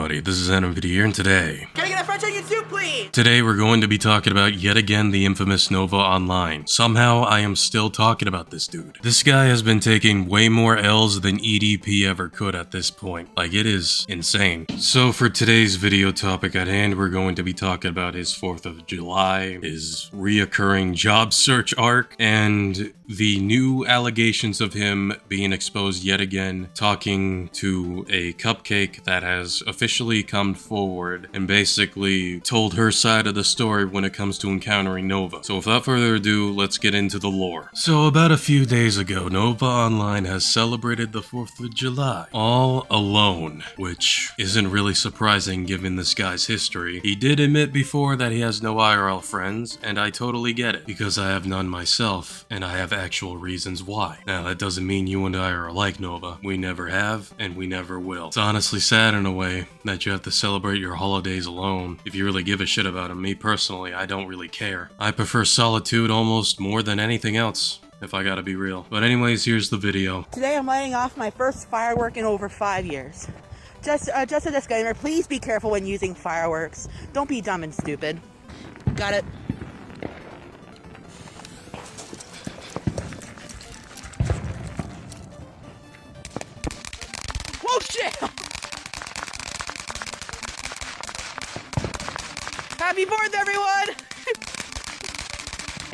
everybody, this is N.M.P.D here, and today... Can I get a French onion soup, please? Today we're going to be talking about, yet again, the infamous Nova Online. Somehow, I am still talking about this dude. This guy has been taking way more L's than EDP ever could at this point. Like, it is insane. So for today's video topic at hand, we're going to be talking about his 4th of July, his reoccurring job search arc, and the new allegations of him being exposed yet again, talking to a cupcake that has officially come forward and basically told her side of the story when it comes to encountering Nova. So without further ado, let's get into the lore. So about a few days ago, Nova Online has celebrated the 4th of July all alone, which isn't really surprising given this guy's history. He did admit before that he has no IRL friends, and I totally get it, because I have none myself, and I have actual reasons why. Now that doesn't mean you and I are alike, Nova. We never have, and we never will. It's honestly sad in a way that you have to celebrate your holidays alone. If you really give a shit about them, me personally, I don't really care. I prefer solitude almost more than anything else, if I gotta be real. But anyways, here's the video. Today I'm lighting off my first firework in over 5 years. Just a disclaimer, please be careful when using fireworks. Don't be dumb and stupid. Got it. Whoa, shit! Happy 4th, everyone!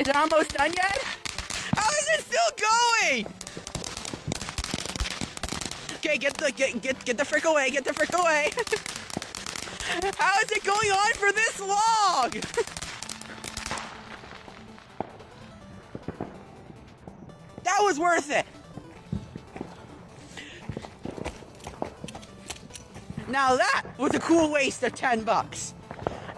Is it almost done yet? How is it still going? Okay, get the frick away, get the frick away. How is it going on for this long? That was worth it. Now that was a cool waste of $10.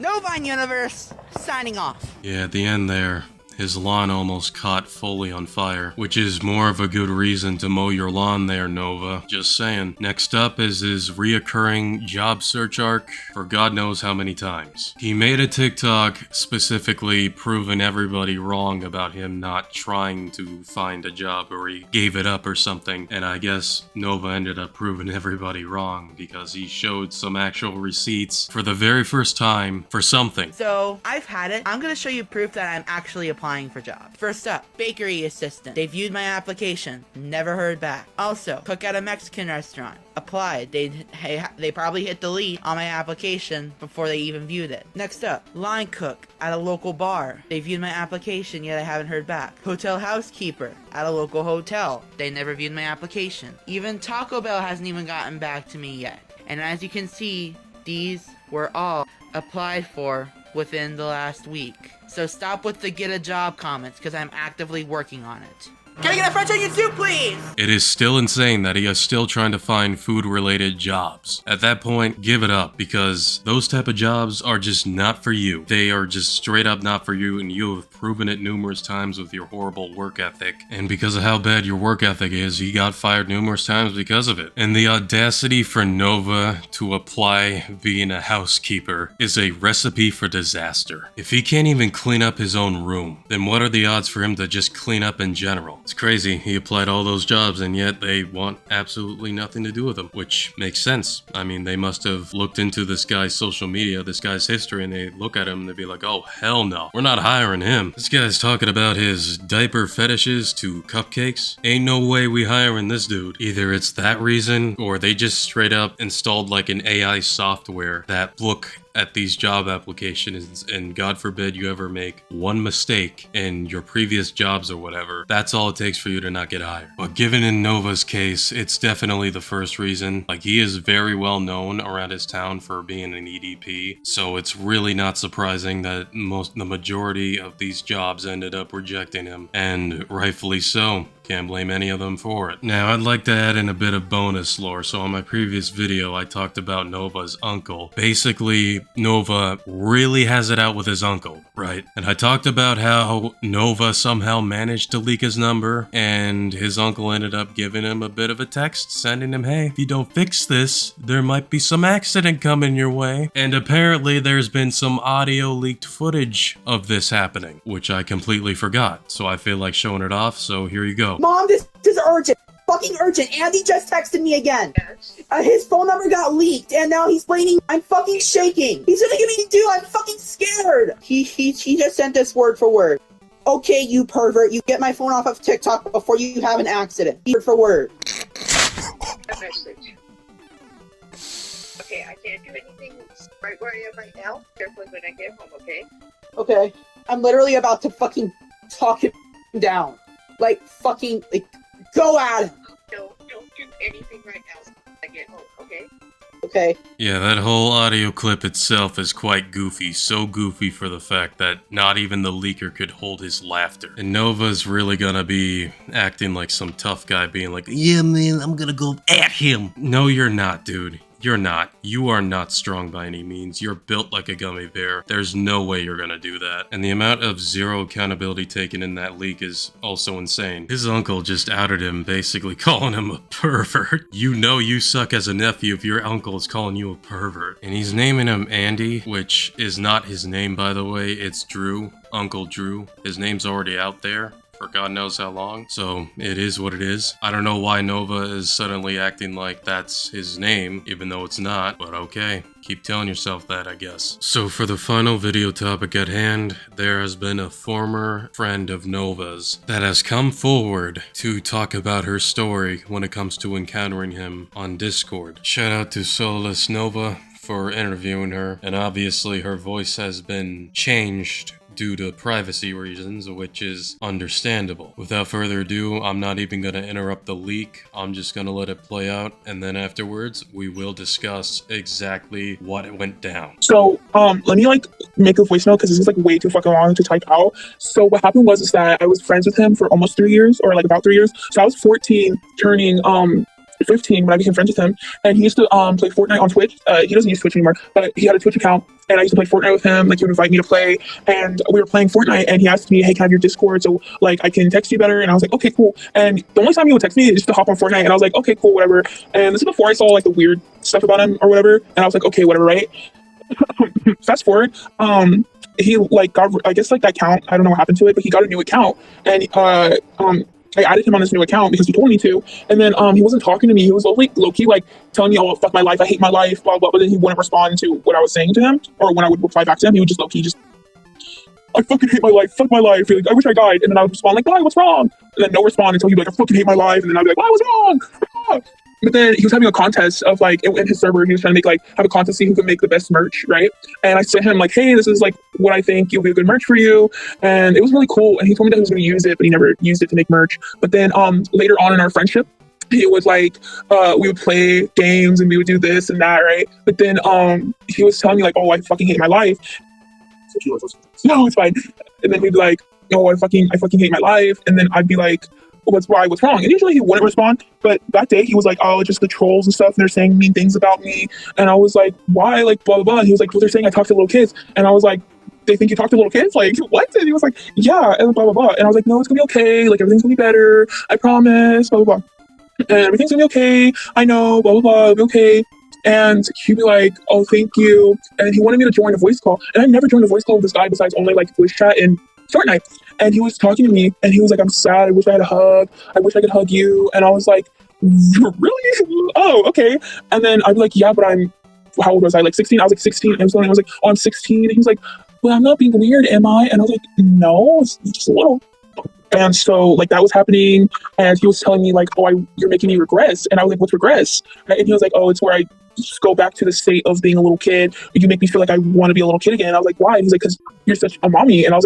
Novine Universe, signing off. Yeah, at the end there, his lawn almost caught fully on fire, which is more of a good reason to mow your lawn there, Nova. Just saying. Next up is his reoccurring job search arc for God knows how many times. He made a TikTok specifically proving everybody wrong about him not trying to find a job, or he gave it up or something, and I guess Nova ended up proving everybody wrong because he showed some actual receipts for the very first time for something. So, I've had it. I'm gonna show you proof that I'm actually applying for jobs. First up, bakery assistant. They viewed my application, never heard back. Also, cook at a Mexican restaurant. Applied. They probably hit delete on my application before they even viewed it. Next up, line cook at a local bar. They viewed my application, yet I haven't heard back. Hotel housekeeper at a local hotel. They never viewed my application. Even Taco Bell hasn't even gotten back to me yet. And as you can see, these were all applied for within the last week. So stop with the get a job comments, because I'm actively working on it. Can I get a French onion soup, please? It is still insane that he is still trying to find food-related jobs. At that point, give it up, because those type of jobs are just not for you. They are just straight up not for you, and you have proven it numerous times with your horrible work ethic. And because of how bad your work ethic is, he got fired numerous times because of it. And the audacity for Nova to apply being a housekeeper is a recipe for disaster. If he can't even clean up his own room, then what are the odds for him to just clean up in general? It's crazy. He applied all those jobs and yet they want absolutely nothing to do with him, which makes sense. I mean, they must have looked into this guy's social media, this guy's history, and they look at him and they'd be like, oh, hell no. We're not hiring him. This guy's talking about his diaper fetishes to cupcakes. Ain't no way we hiring this dude. Either it's that reason or they just straight up installed like an AI software that look at these job applications, and God forbid you ever make one mistake in your previous jobs or whatever, that's all it takes for you to not get hired. But given in Nova's case, it's definitely the first reason. Like, he is very well known around his town for being an EDP, so it's really not surprising that the majority of these jobs ended up rejecting him, and rightfully so. Can't blame any of them for it. Now, I'd like to add in a bit of bonus lore. So on my previous video, I talked about Nova's uncle. Basically, Nova really has it out with his uncle, right? And I talked about how Nova somehow managed to leak his number, and his uncle ended up giving him a bit of a text, sending him, hey, if you don't fix this, there might be some accident coming your way. And apparently there's been some audio leaked footage of this happening, which I completely forgot. So I feel like showing it off, so here you go. Mom, this is urgent. fucking urgent. Andy just texted me again. Yes. His phone number got leaked, and now he's blaming. I'm fucking shaking. He's gonna give me due. I'm fucking scared. He just sent this word for word. Okay, you pervert. You get my phone off of TikTok before you have an accident. Word for word. A message. Okay, I can't do anything right where I am right now. Carefully when I get home, okay? Okay. I'm literally about to fucking talk him down. Like, fucking, like, go at him. Don't do anything right now when I get home, okay? Okay. Yeah, that whole audio clip itself is quite goofy. So goofy for the fact that not even the leaker could hold his laughter. And Nova's really gonna be acting like some tough guy, being like, yeah man, I'm gonna go at him. No, you're not, dude. You're not. You are not strong by any means. You're built like a gummy bear. There's no way you're gonna do that. And the amount of zero accountability taken in that leak is also insane. His uncle just outed him, basically calling him a pervert. You know you suck as a nephew if your uncle is calling you a pervert. And he's naming him Andy, which is not his name, by the way. It's Drew. Uncle Drew. His name's already out there for God knows how long, so it is what it is. I don't know why Nova is suddenly acting like that's his name, even though it's not, but okay. Keep telling yourself that, I guess. So for the final video topic at hand, there has been a former friend of Nova's that has come forward to talk about her story when it comes to encountering him on Discord. Shout out to Solus Nova for interviewing her, and obviously her voice has been changed due to privacy reasons, which is understandable. Without further ado, I'm not even going to interrupt the leak. I'm just going to let it play out, and then afterwards, we will discuss exactly what went down. So, let me make a voicemail because this is way too fucking long to type out. So what happened was that I was friends with him for almost 3 years, or about 3 years. So I was 14, turning 15 when I became friends with him, and he used to play Fortnite on Twitch. He doesn't use Twitch anymore, but he had a Twitch account, and I used to play Fortnite with him. He would invite me to play, and we were playing Fortnite, and he asked me, hey, can I have your Discord so I can text you better? And I was like, okay, cool. And the only time he would text me is just to hop on Fortnite, and I was like, okay, cool, whatever. And this is before I saw the weird stuff about him or whatever, and I was like, okay, whatever, right? Fast forward, he got, I guess that account, I don't know what happened to it, but he got a new account, and I added him on this new account because he told me to, and then he wasn't talking to me. He was low-key telling me, oh, fuck my life, I hate my life, blah, blah, but then he wouldn't respond to what I was saying to him, or when I would reply back to him, he would just low-key I fucking hate my life, fuck my life, I wish I died, and then I would respond why, what's wrong? And then no response until he'd be I fucking hate my life, and then I'd be why, what's wrong? Ah! But then he was having a contest of in his server, he was trying to make have a contest, see who could make the best merch, right? And I sent him hey, this is what I think will be a good merch for you. And it was really cool. And he told me that he was going to use it, but he never used it to make merch. But then later on in our friendship, he was we would play games and we would do this and that, right? But then he was telling me oh, I fucking hate my life. No, it's fine. And then he'd be oh, I fucking hate my life. And then I'd be what's wrong? And usually he wouldn't respond, but that day he was oh, it's just the trolls and stuff, and they're saying mean things about me. And I was why? Blah, blah, blah. And he was well, they're saying I talk to little kids. And I was they think you talk to little kids? What? And he was yeah, and blah, blah, blah. And I was no, it's gonna be okay. Everything's gonna be better. I promise, blah, blah, blah. And everything's gonna be okay. I know, blah, blah, blah, it'll be okay. And he'd be oh, thank you. And he wanted me to join a voice call. And I never joined a voice call with this guy besides only voice chat and Fortnite. And he was talking to me, and he was I'm sad, I wish I had a hug, I wish I could hug you. And I was really? Oh, okay. And then I'd be yeah, but how old was I? 16? I was 16, and I was oh, I'm 16. And he was well, I'm not being weird, am I? And I was no, it's just a little. And so that was happening, and he was telling me oh, you're making me regress. And I was what's regress? And he was oh, it's where I just go back to the state of being a little kid. You make me feel I want to be a little kid again. And I was why? And he's because you're such a mommy. And I was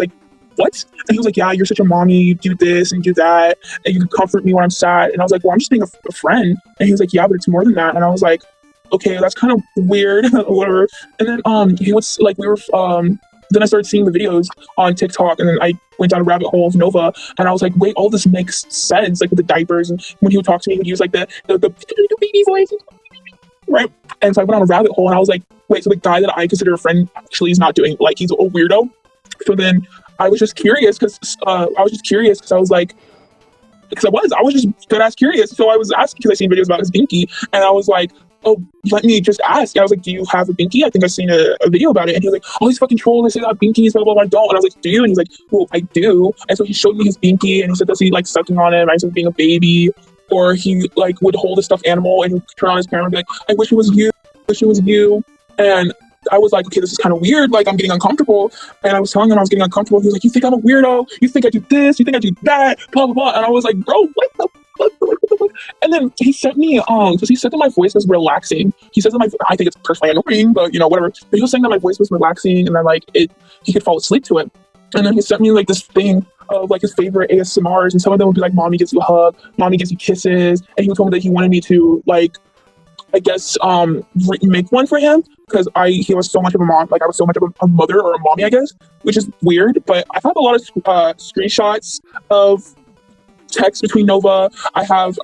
what? And he was yeah, you're such a mommy, you do this and do that, and you can comfort me when I'm sad. And I was well, I'm just being a friend. And he was yeah, but it's more than that. And I was okay, that's kind of weird, whatever. And then he was we were then I started seeing the videos on TikTok, and then I went down a rabbit hole of Nova, and I was wait, all this makes sense, with the diapers, and when he would talk to me, he would use the baby voice, right? And so I went on a rabbit hole, and I was wait, so the guy that I consider a friend actually is not doing, he's a weirdo. So then I was just curious, because I was just good ass curious. So I was asking, because I seen videos about his binky, and I was oh, let me just ask. I was do you have a binky? I think I've seen a video about it. And he was all these fucking trolls, they say that binkies, blah, blah, blah, I don't. And I was do you? And he's well, I do. And so he showed me his binky, and he said, does he sucking on it? I said, being a baby. or he like would hold a stuffed animal and he'd turn on his camera and be like, I wish it was you, wish it was you. And I was like, okay, this is kind of weird. Like, I'm getting uncomfortable. And I was telling him I was getting uncomfortable. He was like, you think I'm a weirdo? You think I do this? You think I do that? Blah, blah, blah. And I was like, bro, what the fuck? What the fuck? And then he sent me, because he said that my voice was relaxing. He says that I think it's personally annoying, but you know, whatever. But he was saying that my voice was relaxing and that like he could fall asleep to it. And then he sent me like this thing of like his favorite ASMRs, and some of them would be like, mommy gives you a hug, mommy gives you kisses. And he told me that he wanted me to like, I guess, make one for him because he was so much of a mom, like I was so much of a mother or a mommy, I guess, which is weird. But I have a lot of screenshots of text between Nova. I have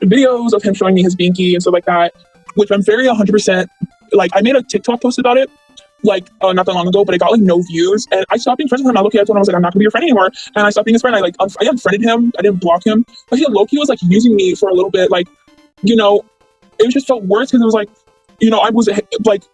videos of him showing me his binky and stuff like that, which I'm very 100% like. I made a TikTok post about it like not that long ago, but it got like no views, and I stopped being friends with him. I looked at it and I was like, I'm not gonna be your friend anymore, and I stopped being his friend. I unfriended him. I didn't block him, but he low-key was like using me for a little bit, like, you know. It just felt worse because it was like, you know, I was like,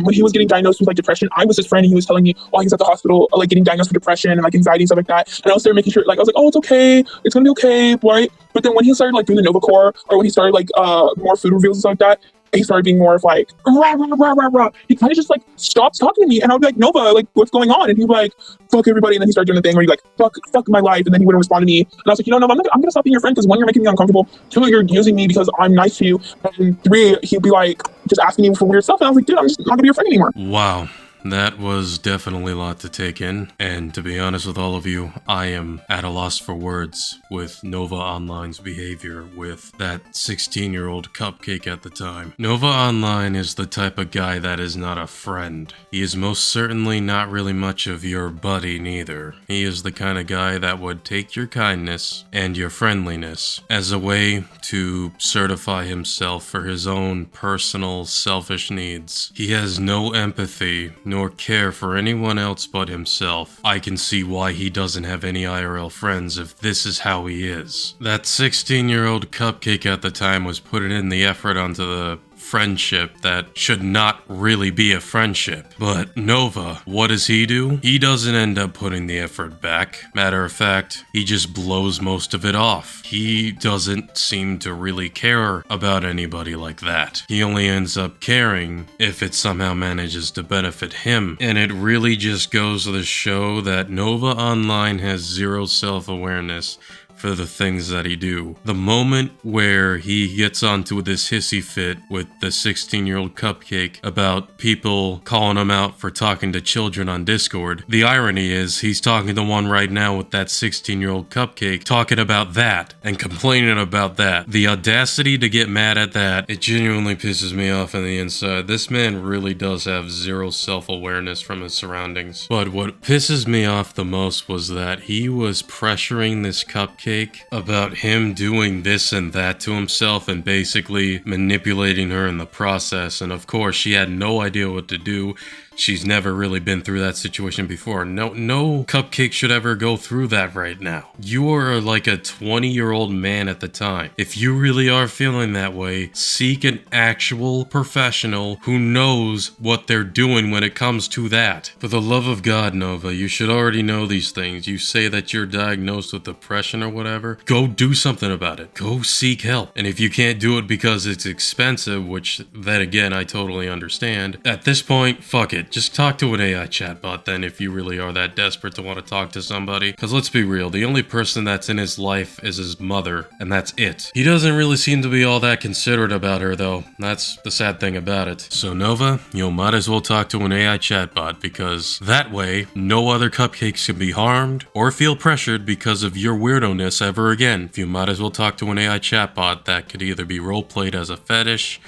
when he was getting diagnosed with like depression, I was his friend and he was telling me while he was at the hospital, like getting diagnosed with depression and like anxiety and stuff like that. And I was there making sure, like, I was like, oh, it's okay. It's gonna be okay, right? But then when he started like doing the Nova Core, or when he started like more food reveals and stuff like that, he started being more of like, rah, rah, rah, rah, rah. He kind of just like stopped talking to me, and I would be like, Nova, like, what's going on? And he'd be like, fuck everybody. And then he started doing the thing where he'd be like, fuck my life. And then he wouldn't respond to me. And I was like, you know, Nova, I'm gonna stop being your friend because one, you're making me uncomfortable. Two, you're using me because I'm nice to you. And three, he'd be like, just asking me for weird stuff. And I was like, dude, I'm just not gonna be your friend anymore. Wow. That was definitely a lot to take in, and to be honest with all of you, I am at a loss for words with Nova Online's behavior with that 16-year-old cupcake at the time. Nova Online is the type of guy that is not a friend. He is most certainly not really much of your buddy neither. He is the kind of guy that would take your kindness and your friendliness as a way to certify himself for his own personal selfish needs. He has no empathy nor care for anyone else but himself. I can see why he doesn't have any IRL friends if this is how he is. That 16-year-old cupcake at the time was putting in the effort onto the friendship that should not really be a friendship. But Nova, what does he do? He doesn't end up putting the effort back. Matter of fact, he just blows most of it off. He doesn't seem to really care about anybody like that. He only ends up caring if it somehow manages to benefit him. And it really just goes to show that Nova Online has zero self-awareness for the things that he do. The moment where he gets onto this hissy fit with the 16-year-old cupcake about people calling him out for talking to children on Discord, the irony is he's talking to one right now with that 16-year-old cupcake talking about that and complaining about that. The audacity to get mad at that, it genuinely pisses me off on the inside. This man really does have zero self-awareness from his surroundings. But what pisses me off the most was that he was pressuring this cupcake about him doing this and that to himself and basically manipulating her in the process. And of course, she had no idea what to do. She's never really been through that situation before. No cupcake should ever go through that right now. You are like a 20-year-old man at the time. If you really are feeling that way, seek an actual professional who knows what they're doing when it comes to that. For the love of God, Nova, you should already know these things. You say that you're diagnosed with depression or whatever. Go do something about it. Go seek help. And if you can't do it because it's expensive, which then again, I totally understand, at this point, fuck it. Just talk to an AI chatbot then if you really are that desperate to want to talk to somebody. Because let's be real, the only person that's in his life is his mother, and that's it. He doesn't really seem to be all that considerate about her though. That's the sad thing about it. So Nova, you might as well talk to an AI chatbot, because that way, no other cupcakes can be harmed or feel pressured because of your weirdo-ness ever again. You might as well talk to an AI chatbot that could either be role-played as a fetish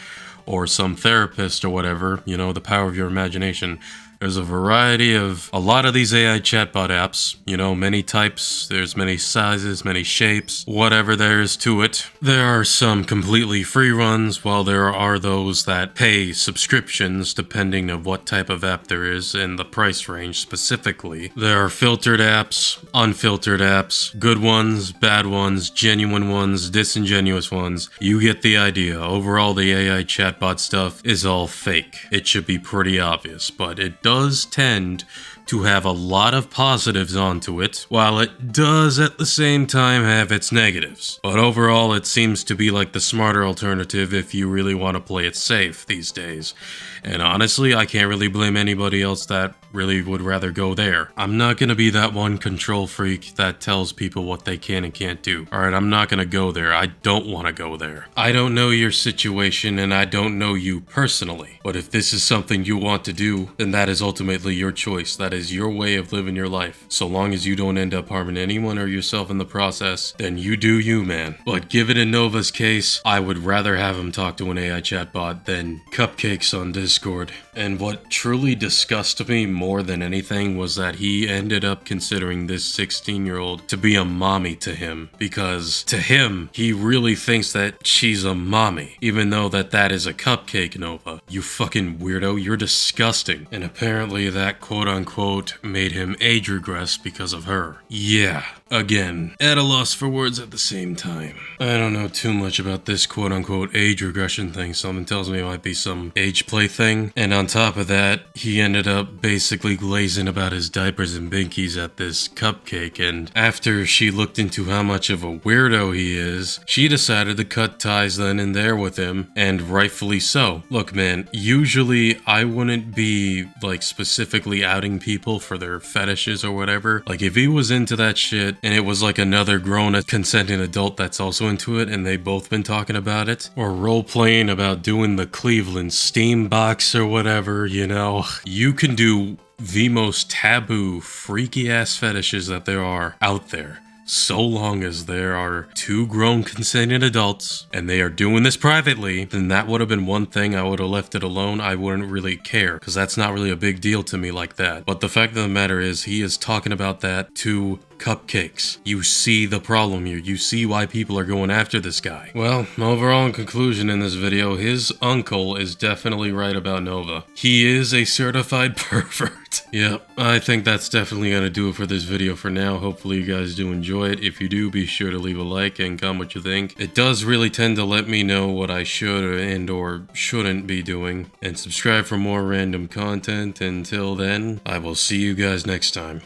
or some therapist or whatever, you know, the power of your imagination. There's a variety of a lot of these AI chatbot apps, you know, many types, there's many sizes, many shapes, whatever there is to it. There are some completely free ones, while there are those that pay subscriptions depending on what type of app there is and the price range specifically. There are filtered apps, unfiltered apps, good ones, bad ones, genuine ones, disingenuous ones. You get the idea. Overall, the AI chatbot stuff is all fake. It should be pretty obvious, but it does tend to have a lot of positives onto it, while it does at the same time have its negatives. But overall, it seems to be like the smarter alternative if you really want to play it safe these days. And honestly, I can't really blame anybody else that really would rather go there. I'm not gonna be that one control freak that tells people what they can and can't do. Alright, I'm not gonna go there. I don't want to go there. I don't know your situation and I don't know you personally. But if this is something you want to do, then that is ultimately your choice. That is your way of living your life. So long as you don't end up harming anyone or yourself in the process, then you do you, man. But given in Nova's case, I would rather have him talk to an AI chatbot than cupcakes on Discord. And what truly disgusted me more than anything was that he ended up considering this 16-year-old to be a mommy to him, because to him, he really thinks that she's a mommy, even though that is a cupcake, Nova. You fucking weirdo, you're disgusting. And apparently that quote-unquote made him age regress because of her. Yeah. Again, at a loss for words at the same time. I don't know too much about this quote-unquote age regression thing. Something tells me it might be some age play thing. And on top of that, he ended up basically glazing about his diapers and binkies at this cupcake. And after she looked into how much of a weirdo he is, she decided to cut ties then and there with him, and rightfully so. Look, man, usually I wouldn't be like specifically outing people for their fetishes or whatever. Like if he was into that shit, and it was like another grown consenting adult that's also into it and they both been talking about it, or role-playing about doing the Cleveland steam box or whatever, you know, you can do the most taboo, freaky-ass fetishes that there are out there. So long as there are two grown consenting adults and they are doing this privately, then that would have been one thing. I would have left it alone. I wouldn't really care because that's not really a big deal to me like that. But the fact of the matter is he is talking about that to cupcakes. You see the problem here. You see why people are going after this guy. Well, overall in conclusion in this video, his uncle is definitely right about Nova. He is a certified pervert. Yep, I think that's definitely gonna do it for this video for now. Hopefully you guys do enjoy it. If you do, be sure to leave a like and comment what you think. It does really tend to let me know what I should and or shouldn't be doing. And subscribe for more random content. Until then, I will see you guys next time.